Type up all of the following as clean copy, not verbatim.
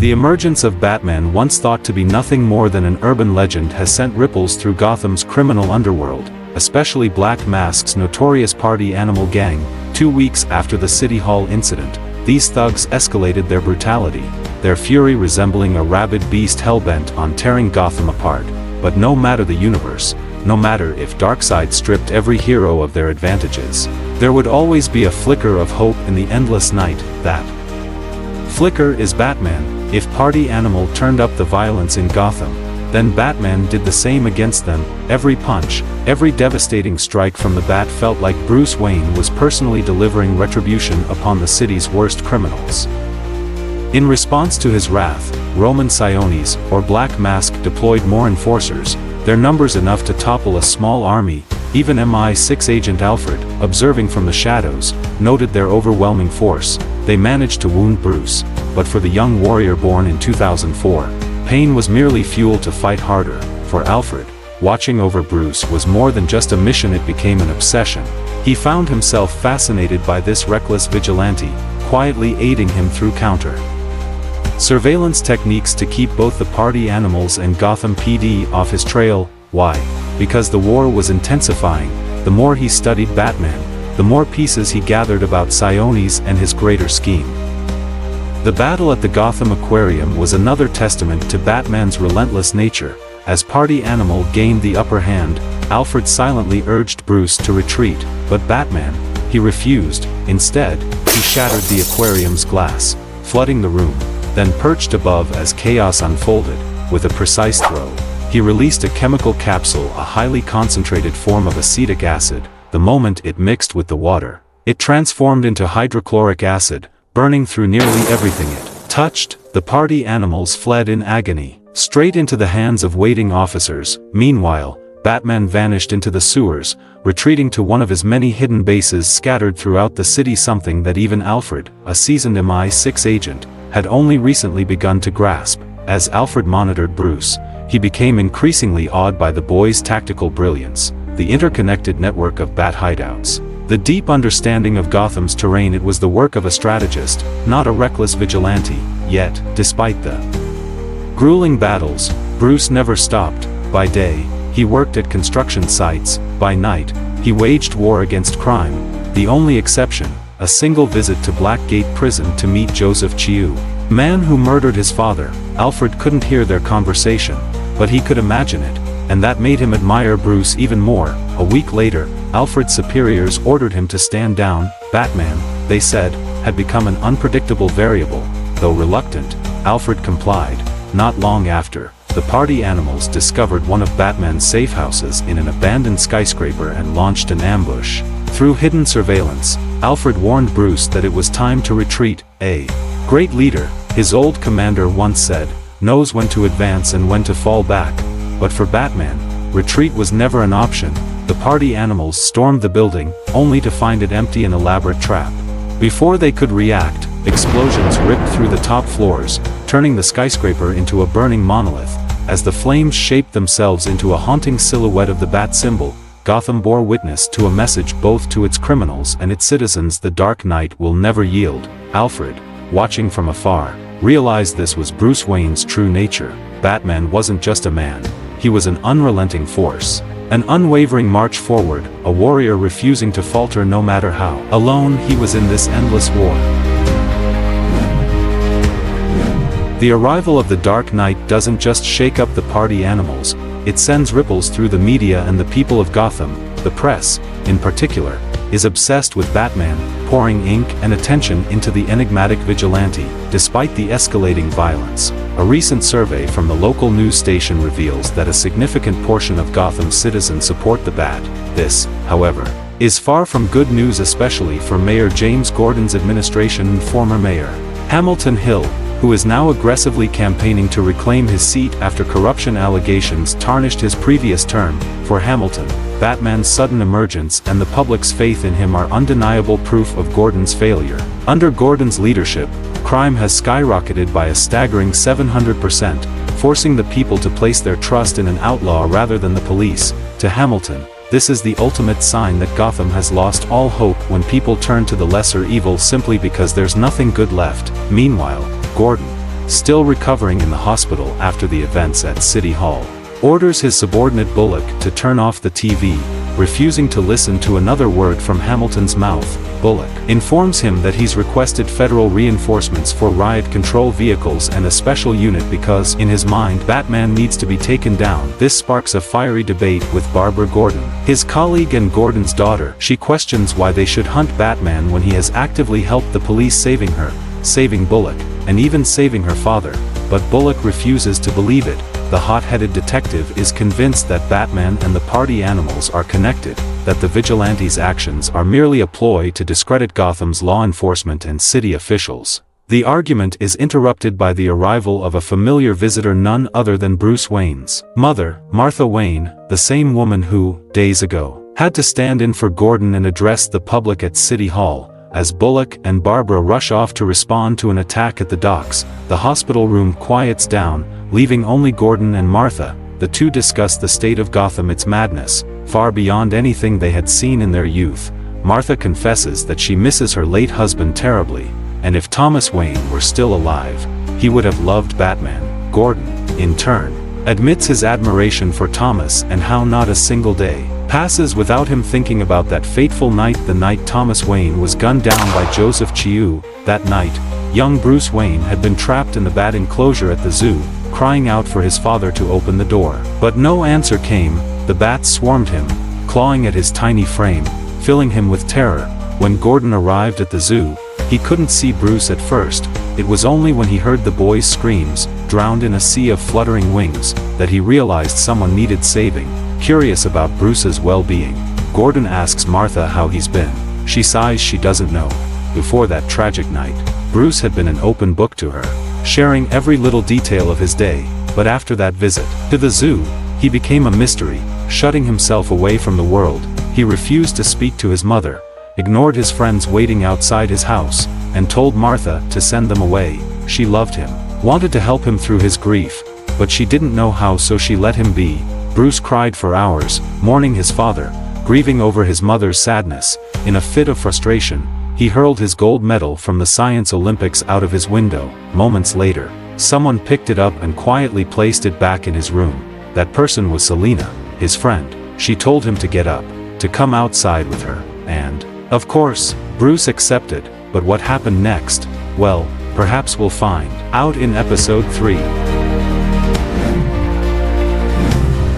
The emergence of Batman, once thought to be nothing more than an urban legend, has sent ripples through Gotham's criminal underworld, especially Black Mask's notorious party animal gang. 2 weeks after the City Hall incident, these thugs escalated their brutality, their fury resembling a rabid beast hell-bent on tearing Gotham apart. But no matter the universe, no matter if Darkseid stripped every hero of their advantages, there would always be a flicker of hope in the endless night. That flicker is Batman. If Party Animal turned up the violence in Gotham, then Batman did the same against them. Every punch, every devastating strike from the Bat felt like Bruce Wayne was personally delivering retribution upon the city's worst criminals. In response to his wrath, Roman Sionis, or Black Mask, deployed more enforcers, their numbers enough to topple a small army. Even MI6 agent Alfred, observing from the shadows, noted their overwhelming force. They managed to wound Bruce, but for the young warrior born in 2004, pain was merely fuel to fight harder. For Alfred, watching over Bruce was more than just a mission, it became an obsession. He found himself fascinated by this reckless vigilante, quietly aiding him through counter surveillance techniques to keep both the party animals and Gotham PD off his trail. Why? Because the war was intensifying. The more he studied Batman, the more pieces he gathered about Sionis and his greater scheme. The battle at the Gotham Aquarium was another testament to Batman's relentless nature. As Party Animal gained the upper hand, Alfred silently urged Bruce to retreat, but Batman, he refused. Instead, he shattered the aquarium's glass, flooding the room. Then perched above as chaos unfolded, with a precise throw, he released a chemical capsule, a highly concentrated form of acetic acid. The moment it mixed with the water, it transformed into hydrochloric acid, burning through nearly everything it touched. The party animals fled in agony, straight into the hands of waiting officers. Meanwhile, Batman vanished into the sewers, retreating to one of his many hidden bases scattered throughout the city, something that even Alfred, a seasoned MI6 agent, had only recently begun to grasp. As Alfred monitored Bruce, he became increasingly awed by the boy's tactical brilliance, the interconnected network of Bat hideouts, the deep understanding of Gotham's terrain. It was the work of a strategist, not a reckless vigilante. Yet, despite the grueling battles, Bruce never stopped. By day, he worked at construction sites. By night, he waged war against crime. The only exception, a single visit to Blackgate Prison to meet Joseph Chiu, man who murdered his father. Alfred couldn't hear their conversation, but he could imagine it, and that made him admire Bruce even more. A week later, Alfred's superiors ordered him to stand down. Batman, they said, had become an unpredictable variable. Though reluctant, Alfred complied. Not long after, the party animals discovered one of Batman's safe houses in an abandoned skyscraper and launched an ambush. Through hidden surveillance, Alfred warned Bruce that it was time to retreat. A great leader, his old commander once said, knows when to advance and when to fall back. But for Batman, retreat was never an option. The party animals stormed the building, only to find it empty, an elaborate trap. Before they could react, explosions ripped through the top floors, turning the skyscraper into a burning monolith. As the flames shaped themselves into a haunting silhouette of the Bat symbol, Gotham bore witness to a message both to its criminals and its citizens: the Dark Knight will never yield. Alfred, watching from afar, realized this was Bruce Wayne's true nature. Batman wasn't just a man, he was an unrelenting force. An unwavering march forward, a warrior refusing to falter no matter how alone he was in this endless war. The arrival of the Dark Knight doesn't just shake up the party animals, it sends ripples through the media and the people of Gotham. The press, in particular, is obsessed with Batman, pouring ink and attention into the enigmatic vigilante. Despite the escalating violence, a recent survey from the local news station reveals that a significant portion of Gotham's citizens support the Bat. This, however, is far from good news, especially for Mayor James Gordon's administration and former Mayor Hamilton Hill, who is now aggressively campaigning to reclaim his seat after corruption allegations tarnished his previous term. For Hamilton, Batman's sudden emergence and the public's faith in him are undeniable proof of Gordon's failure. Under Gordon's leadership, crime has skyrocketed by a staggering 700%, forcing the people to place their trust in an outlaw rather than the police. To Hamilton, this is the ultimate sign that Gotham has lost all hope, when people turn to the lesser evil simply because there's nothing good left. Meanwhile, Gordon, still recovering in the hospital after the events at City Hall, orders his subordinate Bullock to turn off the TV, refusing to listen to another word from Hamilton's mouth. Bullock informs him that he's requested federal reinforcements for riot control vehicles and a special unit because, in his mind, Batman needs to be taken down. This sparks a fiery debate with Barbara Gordon, his colleague and Gordon's daughter. She questions why they should hunt Batman when he has actively helped the police, saving her, saving Bullock, and even saving her father. But Bullock refuses to believe it. The hot-headed detective is convinced that Batman and the party animals are connected, that the vigilantes' actions are merely a ploy to discredit Gotham's law enforcement and city officials. The argument is interrupted by the arrival of a familiar visitor, none other than Bruce Wayne's mother, Martha Wayne, the same woman who, days ago, had to stand in for Gordon and address the public at City Hall. As Bullock and Barbara rush off to respond to an attack at the docks, the hospital room quiets down, leaving only Gordon and Martha. The two discuss the state of Gotham, its madness, far beyond anything they had seen in their youth. Martha confesses that she misses her late husband terribly, and if Thomas Wayne were still alive, he would have loved Batman. Gordon, in turn, admits his admiration for Thomas and how not a single day passes without him thinking about that fateful night, the night Thomas Wayne was gunned down by Joseph Chiu. That night, young Bruce Wayne had been trapped in the bat enclosure at the zoo, crying out for his father to open the door. But no answer came. The bats swarmed him, clawing at his tiny frame, filling him with terror. When Gordon arrived at the zoo, he couldn't see Bruce at first. It was only when he heard the boy's screams, drowned in a sea of fluttering wings, that he realized someone needed saving. Curious about Bruce's well-being, Gordon asks Martha how he's been. She sighs, she doesn't know. Before that tragic night, Bruce had been an open book to her, sharing every little detail of his day. But after that visit to the zoo, he became a mystery, shutting himself away from the world. He refused to speak to his mother, ignored his friends waiting outside his house, and told Martha to send them away. She loved him, wanted to help him through his grief, but she didn't know how, so she let him be. Bruce cried for hours, mourning his father, grieving over his mother's sadness. In a fit of frustration, he hurled his gold medal from the Science Olympics out of his window. Moments later, someone picked it up and quietly placed it back in his room. That person was Selina, his friend. She told him to get up, to come outside with her, and, of course, Bruce accepted. But what happened next? Well, perhaps we'll find out in episode 3.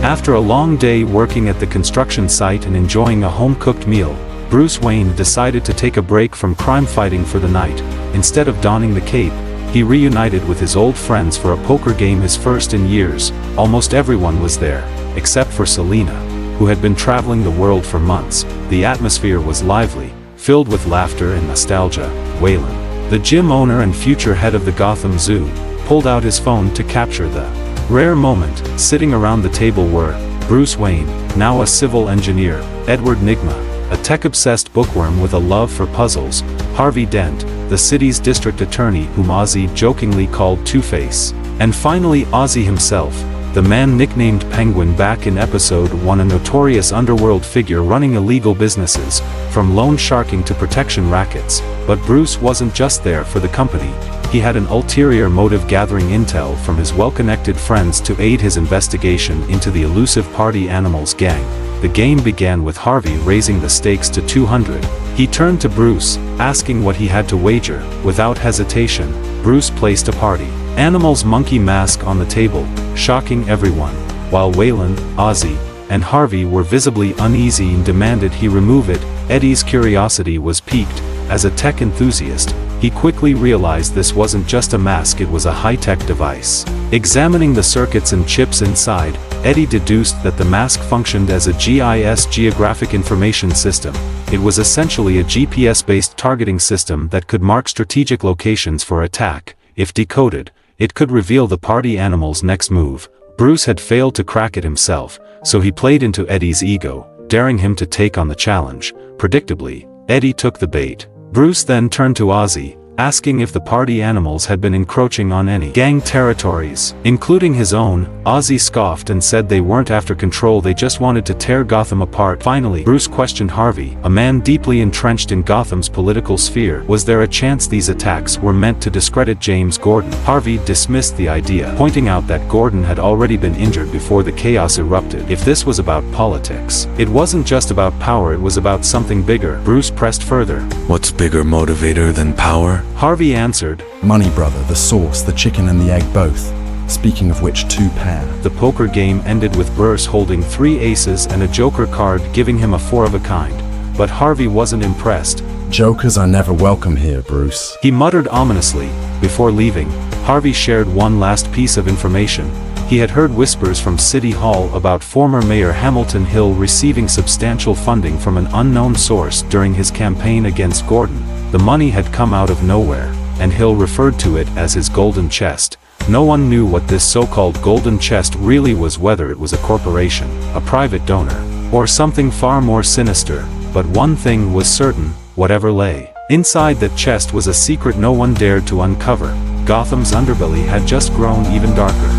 After a long day working at the construction site and enjoying a home-cooked meal, Bruce Wayne decided to take a break from crime fighting for the night. Instead of donning the cape, he reunited with his old friends for a poker game, his first in years. Almost everyone was there, except for Selina, who had been traveling the world for months. The atmosphere was lively, filled with laughter and nostalgia. Wayland, the gym owner and future head of the Gotham Zoo, pulled out his phone to capture the rare moment. Sitting around the table were Bruce Wayne, now a civil engineer, Edward Nygma, a tech-obsessed bookworm with a love for puzzles, Harvey Dent, the city's district attorney whom Ozzy jokingly called Two-Face, and finally Ozzy himself, the man nicknamed Penguin. Back in episode 1, a notorious underworld figure running illegal businesses, from loan sharking to protection rackets. But Bruce wasn't just there for the company. He had an ulterior motive, gathering intel from his well-connected friends to aid his investigation into the elusive Party Animals gang. The game began with Harvey raising the stakes to 200. He turned to Bruce, asking what he had to wager. Without hesitation, Bruce placed a Party Animals monkey mask on the table, shocking everyone. While Wayland, Ozzy, and Harvey were visibly uneasy and demanded he remove it, Eddie's curiosity was piqued. As a tech enthusiast, he quickly realized this wasn't just a mask, it was a high-tech device. Examining the circuits and chips inside, Eddie deduced that the mask functioned as a GIS, Geographic Information System. It was essentially a GPS-based targeting system that could mark strategic locations for attack. If decoded, it could reveal the Party Animals' next move. Bruce had failed to crack it himself, so he played into Eddie's ego, daring him to take on the challenge. Predictably, Eddie took the bait. Bruce then turned to Ozzy, asking if the party animals had been encroaching on any gang territories, including his own. Ozzy scoffed and said they weren't after control, they just wanted to tear Gotham apart. Finally, Bruce questioned Harvey, a man deeply entrenched in Gotham's political sphere. Was there a chance these attacks were meant to discredit James Gordon? Harvey dismissed the idea, pointing out that Gordon had already been injured before the chaos erupted. If this was about politics, it wasn't just about power, it was about something bigger. Bruce pressed further. What's bigger motivator than power? Harvey answered, Money, brother, the sauce, the chicken and the egg both. Speaking of which, two pair. The poker game ended with Bruce holding 3 aces and a joker card, giving him a 4 of a kind. But Harvey wasn't impressed. Jokers are never welcome here, Bruce. He muttered ominously. Before leaving, Harvey shared one last piece of information. He had heard whispers from City Hall about former Mayor Hamilton Hill receiving substantial funding from an unknown source during his campaign against Gordon. The money had come out of nowhere, and Hill referred to it as his golden chest. No one knew what this so-called golden chest really was, whether it was a corporation, a private donor, or something far more sinister. But one thing was certain, whatever lay inside that chest was a secret no one dared to uncover. Gotham's underbelly had just grown even darker.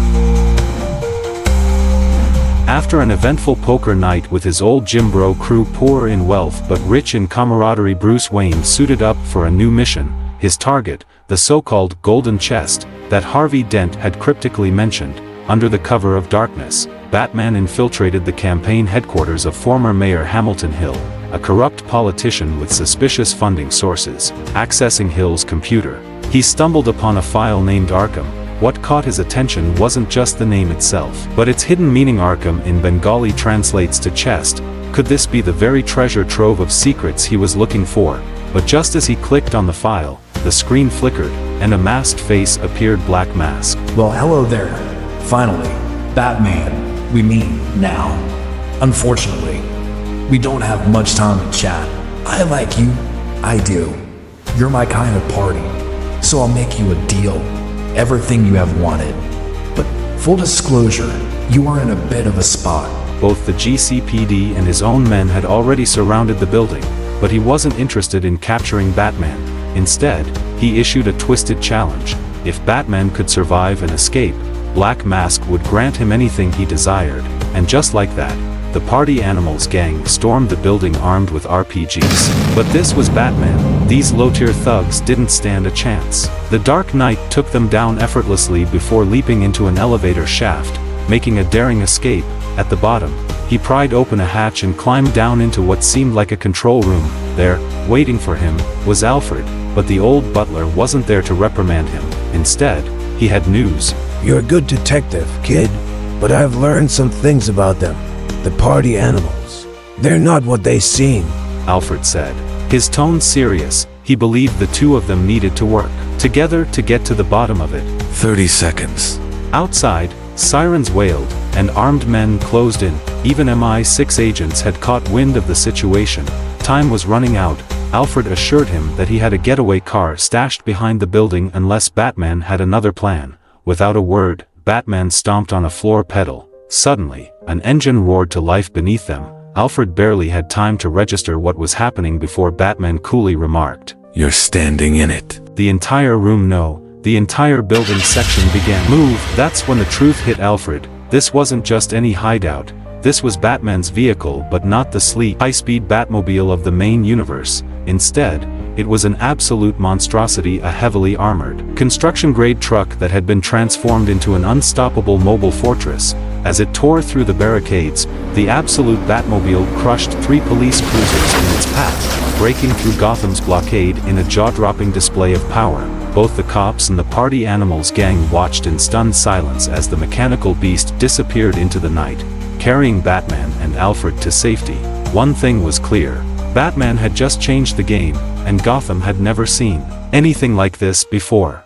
After an eventful poker night with his old gym bro crew, poor in wealth but rich in camaraderie, Bruce Wayne suited up for a new mission. His target, the so-called golden chest, that Harvey Dent had cryptically mentioned. Under the cover of darkness, Batman infiltrated the campaign headquarters of former Mayor Hamilton Hill, a corrupt politician with suspicious funding sources. Accessing Hill's computer, he stumbled upon a file named Arkham. What caught his attention wasn't just the name itself, but its hidden meaning. Arkham in Bengali translates to chest. Could this be the very treasure trove of secrets he was looking for? But just as he clicked on the file, the screen flickered, and a masked face appeared. Black Mask. Well, hello there. Finally, Batman, we meet now. Unfortunately, we don't have much time to chat. I like you. I do. You're my kind of party. So I'll make you a deal. Everything you have wanted. But full disclosure, you are in a bit of a spot. Both the GCPD and his own men had already surrounded the building, but he wasn't interested in capturing Batman. Instead, he issued a twisted challenge. If Batman could survive and escape, Black Mask would grant him anything he desired. And just like that, the Party Animals gang stormed the building armed with RPGs. But this was Batman. These low-tier thugs didn't stand a chance. The Dark Knight took them down effortlessly before leaping into an elevator shaft, making a daring escape. At the bottom, he pried open a hatch and climbed down into what seemed like a control room. There, waiting for him, was Alfred, but the old butler wasn't there to reprimand him. Instead, he had news. You're a good detective, kid, but I've learned some things about them. The Party Animals. They're not what they seem, Alfred said. His tone serious. He believed the two of them needed to work together to get to the bottom of it. 30 seconds. Outside, sirens wailed, and armed men closed in. Even MI6 agents had caught wind of the situation. Time was running out. Alfred assured him that he had a getaway car stashed behind the building unless Batman had another plan. Without a word, Batman stomped on a floor pedal. Suddenly, an engine roared to life beneath them. Alfred barely had time to register what was happening before Batman coolly remarked, "You're standing in it." The entire room, no, the entire building section began move. That's when the truth hit Alfred. This wasn't just any hideout. This was Batman's vehicle, but not the sleek, high-speed Batmobile of the main universe. Instead, it was an absolute monstrosity, a heavily armored, construction-grade truck that had been transformed into an unstoppable mobile fortress. As it tore through the barricades, the absolute Batmobile crushed 3 police cruisers in its path, breaking through Gotham's blockade in a jaw-dropping display of power. Both the cops and the Party Animals gang watched in stunned silence as the mechanical beast disappeared into the night, carrying Batman and Alfred to safety. One thing was clear. Batman had just changed the game, and Gotham had never seen anything like this before.